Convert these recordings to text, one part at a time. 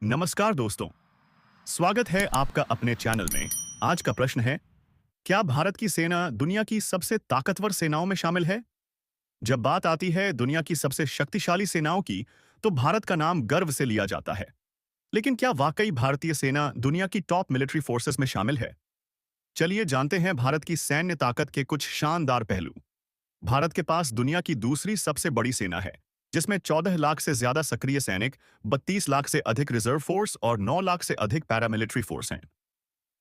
नमस्कार दोस्तों, स्वागत है आपका अपने चैनल में। आज का प्रश्न है, क्या भारत की सेना दुनिया की सबसे ताकतवर सेनाओं में शामिल है? जब बात आती है दुनिया की सबसे शक्तिशाली सेनाओं की, तो भारत का नाम गर्व से लिया जाता है। लेकिन क्या वाकई भारतीय सेना दुनिया की टॉप मिलिट्री फोर्सेस में शामिल है? चलिए जानते हैं भारत की सैन्य ताकत के कुछ शानदार पहलू। भारत के पास दुनिया की दूसरी सबसे बड़ी सेना है, जिसमें 14 लाख से ज्यादा सक्रिय सैनिक, 32 लाख से अधिक रिजर्व फोर्स और 9 लाख से अधिक पैरामिलिट्री फोर्स हैं।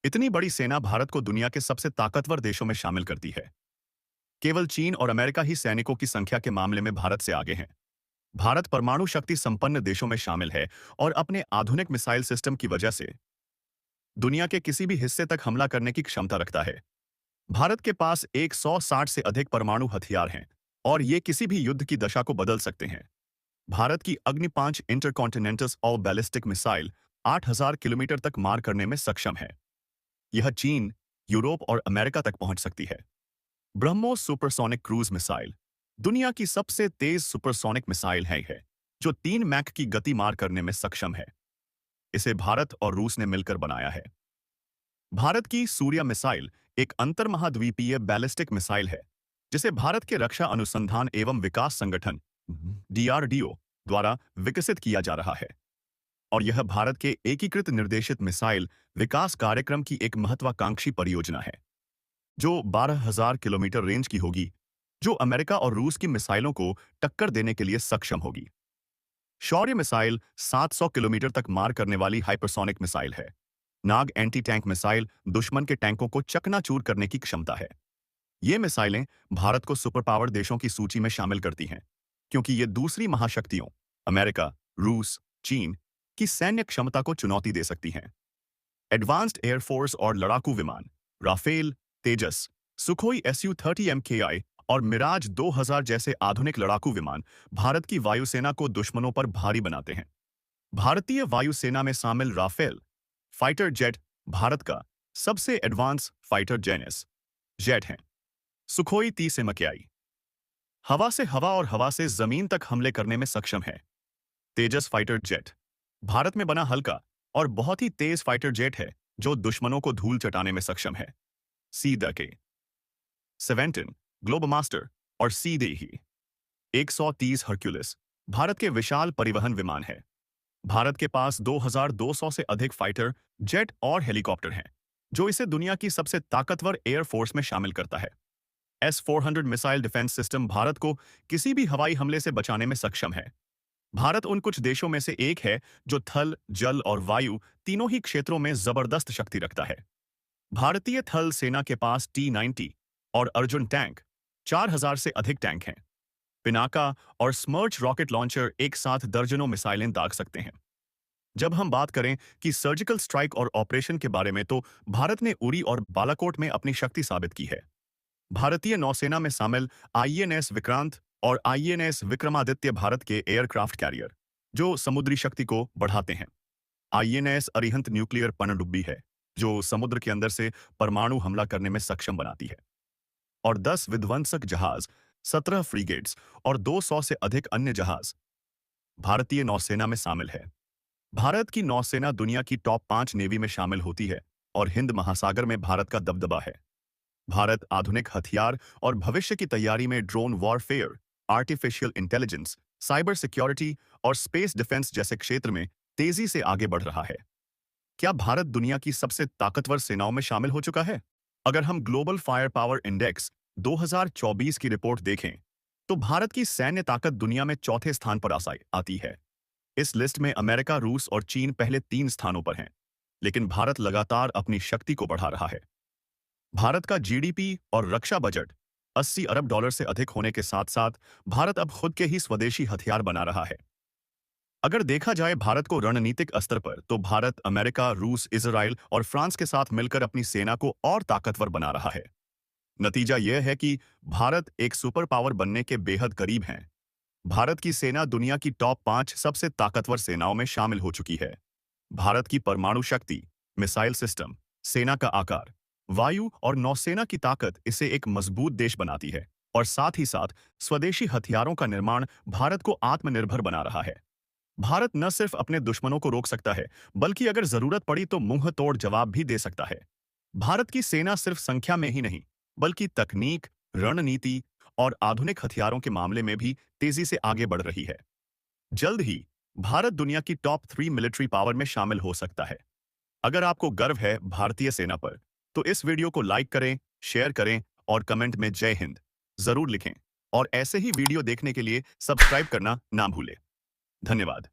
इतनी बड़ी सेना भारत को दुनिया के सबसे ताकतवर देशों में शामिल करती है। केवल चीन और अमेरिका ही सैनिकों की संख्या के मामले में भारत से आगे हैं। भारत परमाणु शक्ति संपन्न देशों में शामिल है और अपने आधुनिक मिसाइल सिस्टम की वजह से दुनिया के किसी भी हिस्से तक हमला करने की क्षमता रखता है। भारत के पास 160 से अधिक परमाणु हथियार हैं और ये किसी भी युद्ध की दशा को बदल सकते हैं। भारत की अग्नि 5 intercontinental all ballistic missile 8000 kilometre तक मार करने में सक्षम है। यह चीन, यूरोप और अमेरिका तक पहुंच सकती है। ब्रह्मोस सुपरसोनिक क्रूज मिसाइल दुनिया की सबसे तेज सुपरसोनिक मिसाइल है, जो 3 मैक की गति मार करने में सक्षम है। इसे भारत और रूस ने मिलकर बनाया है। भारत की सूर्य मिसाइल एक अंतर्महाद्वीपीय बैलिस्टिक मिसाइल है, जिसे भारत के रक्षा अनुसंधान एवं विकास संगठन डीआरडीओ द्वारा विकसित किया जा रहा है और यह भारत के एकीकृत निर्देशित मिसाइल विकास कार्यक्रम की एक महत्वाकांक्षी परियोजना है, जो 12,000 किलोमीटर रेंज की होगी, जो अमेरिका और रूस की मिसाइलों को टक्कर देने के लिए सक्षम होगी। शौर्य मिसाइल 700 किलोमीटर तक मार करने वाली हाइपरसोनिक मिसाइल है। नाग एंटी टैंक मिसाइल दुश्मन के टैंकों को चकनाचूर करने की क्षमता है। ये मिसाइलें भारत को सुपर पावर देशों की सूची में शामिल करती हैं, क्योंकि ये दूसरी महाशक्तियों अमेरिका, रूस, चीन की सैन्य क्षमता को चुनौती दे सकती हैं। एडवांस्ड एयरफोर्स और लड़ाकू विमान राफेल, तेजस, सुखोई SU-30 MKI और मिराज 2000 जैसे आधुनिक लड़ाकू विमान भारत की वायुसेना को दुश्मनों पर भारी बनाते हैं। भारतीय वायुसेना में शामिल राफेल फाइटर जेट भारत का सबसे एडवांस फाइटर जेट हैं। सुखोई 30 MKI हवा से हवा और हवा से जमीन तक हमले करने में सक्षम है। तेजस फाइटर जेट भारत में बना हल्का और बहुत ही तेज फाइटर जेट है, जो दुश्मनों को धूल चटाने में सक्षम है। सी-10K, सेवेंटिन, ग्लोबमास्टर और सी-10 130 हरक्यूलिस भारत के विशाल परिवहन विमान है। भारत के पास 2200 से अधिक फाइटर जेट और हेलीकॉप्टर हैं, जो इसे दुनिया की सबसे ताकतवर एयरफोर्स में शामिल करता है। S-400 missile defence system Bharat को किसी भी हवाई हमले से बचाने में सक्षम है। भारत उन कुछ देशों में से एक है जो थल, जल और वायु तीनों ही क्षेत्रों में जबरदस्त शक्ति रखता है। भारतीय थल सेना के पास T-90 और अर्जुन टैंक 4000 से अधिक टैंक हैं। पिनाका और स्मर्च रॉकेट लॉन्चर एक साथ दर्जनों मिसाइलें दाग सकते हैं। जब हम बात करें कि सर्जिकल स्ट्राइक और ऑपरेशन के बारे में, तो भारत ने उरी और बालाकोट में अपनी शक्ति साबित की है। भारतीय नौसेना में शामिल INS विक्रांत और INS विक्रमादित्य भारत के एयरक्राफ्ट कैरियर, जो समुद्री शक्ति को बढ़ाते हैं। INS अरिहंत न्यूक्लियर पनडुब्बी है, जो समुद्र के अंदर से परमाणु हमला करने में सक्षम बनाती है। और 10 विध्वंसक जहाज, 17 फ्रीगेट्स और 200 से अधिक अन्य जहाज भारतीय नौसेना में शामिल है। भारत की नौसेना दुनिया की टॉप 5 नेवी में शामिल होती है और हिंद महासागर में भारत का दबदबा है। भारत आधुनिक हथियार और भविष्य की तैयारी में drone warfare, artificial intelligence, cyber security और स्पेस डिफेंस जैसे क्षेत्र में तेजी से आगे बढ़ रहा है। क्या भारत दुनिया की सबसे ताकतवर सेनाओं में शामिल हो चुका है? अगर हम ग्लोबल फायर पावर इंडेक्स 2024 की रिपोर्ट देखें, तो भारत की सैन्य ताकत दुनिया में चौथे स्थान पर आती है। इस लिस्ट में अमेरिका, रूस और चीन पहले 3 स्थानों पर हैं, लेकिन भारत लगातार अपनी शक्ति को बढ़ा रहा है। भारत का GDP और रक्षा बजट 80 अरब डॉलर से अधिक होने के साथ साथ भारत अब खुद के ही स्वदेशी हथियार बना रहा है। अगर देखा जाए भारत को रणनीतिक स्तर पर, तो भारत अमेरिका, रूस, इजराइल और फ्रांस के साथ मिलकर अपनी सेना को और ताकतवर बना रहा है। नतीजा यह है कि भारत एक सुपर पावर बनने के बेहद करीब है। भारत की सेना दुनिया की टॉप 5 सबसे ताकतवर सेनाओं में शामिल हो चुकी है। भारत की परमाणु शक्ति, मिसाइल सिस्टम, सेना का आकार, वायु और नौसेना की ताकत इसे एक मजबूत देश बनाती है और साथ ही साथ स्वदेशी हथियारों का निर्माण भारत को आत्मनिर्भर बना रहा है। भारत न सिर्फ अपने दुश्मनों को रोक सकता है, बल्कि अगर जरूरत पड़ी तो मुंह तोड़ जवाब भी दे सकता है। भारत की सेना सिर्फ संख्या में ही नहीं, बल्कि तकनीक, रणनीति और आधुनिक हथियारों के मामले में भी तेजी से आगे बढ़ रही है। जल्द ही भारत दुनिया की टॉप 3 मिलिट्री पावर में शामिल हो सकता है। अगर आपको गर्व है भारतीय सेना पर, तो इस वीडियो को लाइक करें, शेयर करें और कमेंट में जय हिंद जरूर लिखें। और ऐसे ही वीडियो देखने के लिए सब्सक्राइब करना ना भूलें। धन्यवाद।